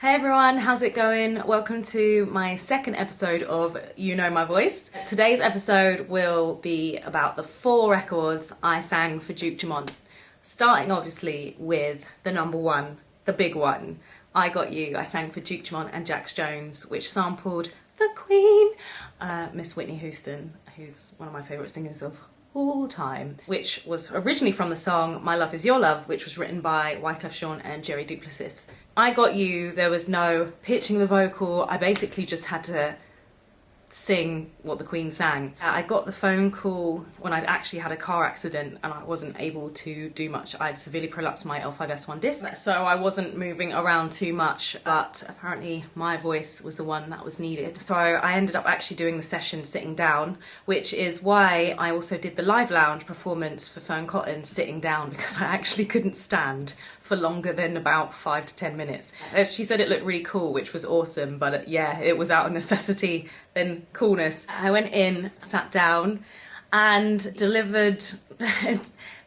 Hey everyone, how's it going? Welcome to my second episode of You Know My Voice. Today's episode will be about the 4 records I sang for Duke Dumont. Starting obviously with the number one, the big one, I Got You. I sang for Duke Dumont and Jax Jones, which sampled the Queen, Miss Whitney Houston, who's one of my favourite singers of all time, which was originally from the song My Love Is Your Love, which was written by Wyclef Jean and Jerry Duplessis. I Got You, there was no pitching the vocal, I basically just had to sing what the Queen sang. I got the phone call when I'd actually had a car accident and I wasn't able to do much. I'd severely prolapsed my L5S1 disc, so I wasn't moving around too much, but apparently my voice was the one that was needed. So I ended up actually doing the session sitting down, which is why I also did the live lounge performance for Fern Cotton sitting down, because I actually couldn't stand for longer than about 5 to 10 minutes. She said it looked really cool, which was awesome, but yeah, it was out of necessity than coolness. I went in, sat down, and delivered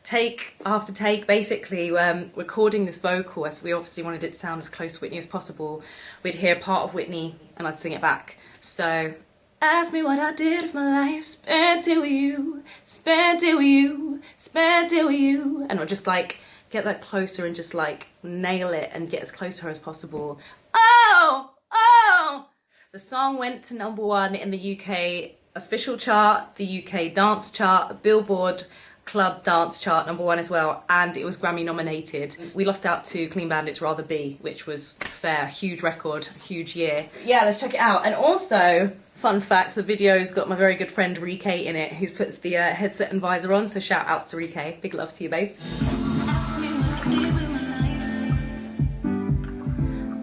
take after take, basically recording this vocal, as we obviously wanted it to sound as close to Whitney as possible. We'd hear part of Whitney and I'd sing it back. So, ask me what I did with my life, spent it with you, spent it with you, spent it with you. And I'd just like get that closer and just like nail it and get as close to her as possible. Oh! Oh! The song went to number 1 in the UK official chart, the UK dance chart, Billboard Club dance chart, number 1 as well, and it was Grammy nominated. We lost out to Clean Bandit's Rather Be, which was fair, huge record, huge year. Yeah, let's check it out. And also, fun fact, the video's got my very good friend Rike in it, who puts the headset and visor on, so shout outs to Rike. Big love to you, babes.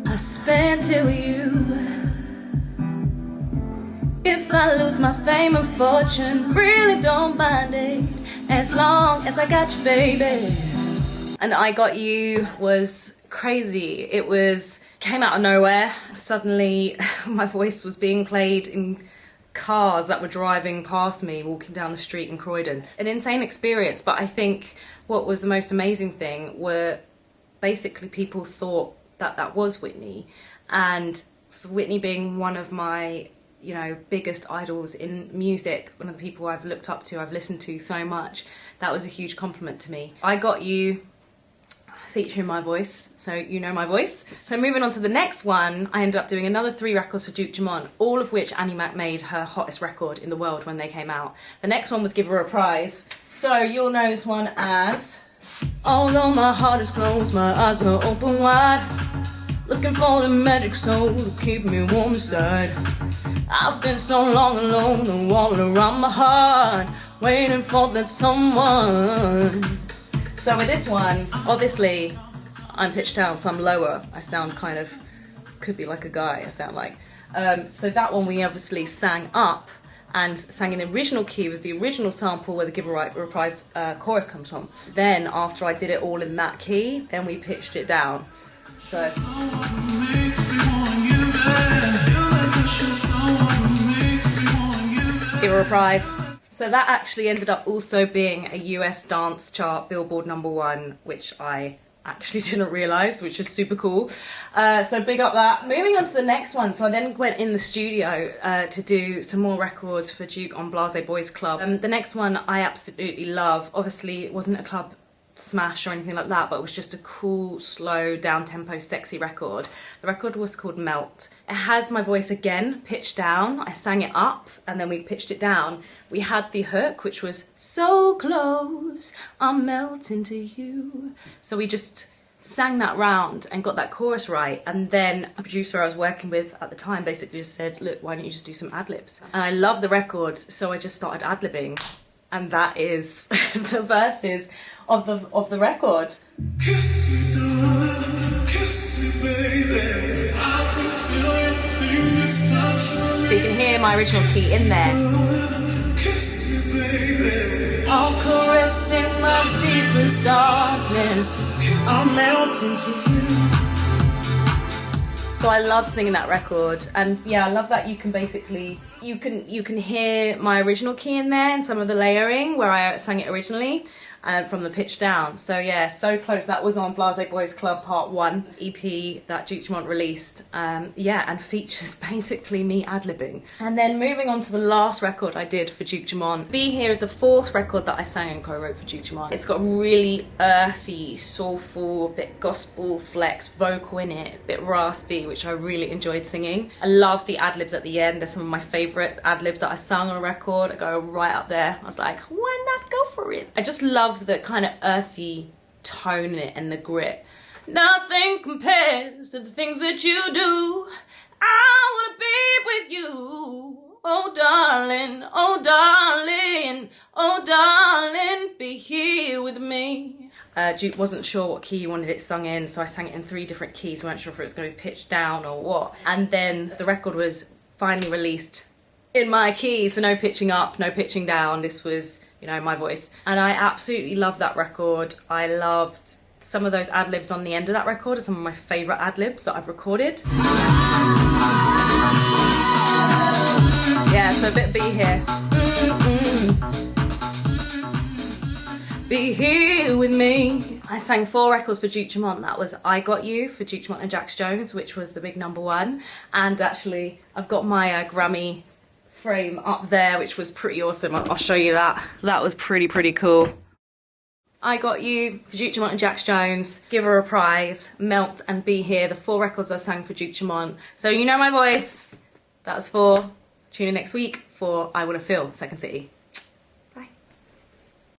I spent it with you. If I lose my fame and fortune, really don't mind it, as long as I got you, baby. And I Got You was crazy. It came out of nowhere. Suddenly my voice was being played in cars that were driving past me, walking down the street in Croydon. An insane experience, but I think what was the most amazing thing were basically people thought that that was Whitney, and for Whitney being one of my biggest idols in music, one of the people I've looked up to, I've listened to so much, that was a huge compliment to me. I Got You featuring my voice, so you know my voice. So moving on to the next one, I ended up doing another 3 records for Duke Dumont, all of which Annie Mac made her hottest record in the world when they came out. The next one was Give Her a Prize. So you'll know this one as Although my heart is closed, my eyes are open wide, looking for the magic soul to keep me warm inside. I've been so long alone, the wall around my heart, waiting for that someone. So with this one, obviously, I'm pitched down, so I'm lower. I sound kind of, could be like a guy, I sound like. So that one we obviously sang up, and sang in the original key with the original sample where the Give a Reprise chorus comes from. Then, after I did it all in that key, then we pitched it down. So. Give a Reprise. So that actually ended up also being a US dance chart, Billboard number 1, which I actually didn't realise, which is super cool. So big up that. Moving on to the next one, so I then went in the studio to do some more records for Duke on Blase Boys Club. The next one I absolutely love. Obviously it wasn't a club smash or anything like that, but it was just a cool, slow, down-tempo, sexy record. The record was called Melt. It has my voice again, pitched down. I sang it up and then we pitched it down. We had the hook, which was so close, I'm melting to you. So we just sang that round and got that chorus right, and then a producer I was working with at the time basically just said, look, why don't you just do some ad-libs? And I love the record, so I just started ad-libbing, and that is the verses of the record. Kiss me, darling, kiss me, baby. I can feel your fingers touch. So you can hear my original key in there. Kiss me, baby. I'll caress in my deepest darkness. I'm melting to you. So I love singing that record, and yeah, I love that you can basically, you can hear my original key in there and some of the layering where I sang it originally, from the pitch down. So yeah, so close. That was on Blase Boys Club Part 1 EP that Duke Dumont released. Yeah, and features basically me ad-libbing. And then moving on to the last record I did for Duke Dumont. Be Here is the 4th record that I sang and co-wrote for Duke Dumont. It's got really earthy, soulful, bit gospel flex vocal in it, a bit raspy, which I really enjoyed singing. I love the ad-libs at the end. They're some of my favourite ad-libs that I sung on a record. I go right up there. I was like, why not go for it? I just love the kind of earthy tone in it and the grit. Nothing compares to the things that you do. I wanna be with you. Oh darling, oh darling, oh darling, be here with me. Duke wasn't sure what key he wanted it sung in, so I sang it in 3 different keys. We weren't sure if it was going to be pitched down or what. And then the record was finally released in my key, so no pitching up, no pitching down. This was, you know, my voice. And I absolutely loved that record. I loved some of those ad-libs on the end of that record are some of my favourite ad-libs that I've recorded. Yeah, so a bit Be Here. Be here with me. I sang 4 records for Duke Dumont. That was I Got You for Duke Dumont and Jax Jones, which was the big #1. And actually, I've got my Grammy frame up there, which was pretty awesome. I'll show you that. That was pretty cool. I Got You for Duke Dumont and Jax Jones, Give Her a Reprise, Melt and Be Here, the 4 records I sang for Duke Dumont. So you know my voice. That's 4. Tune in next week for I Wanna Feel, Second City.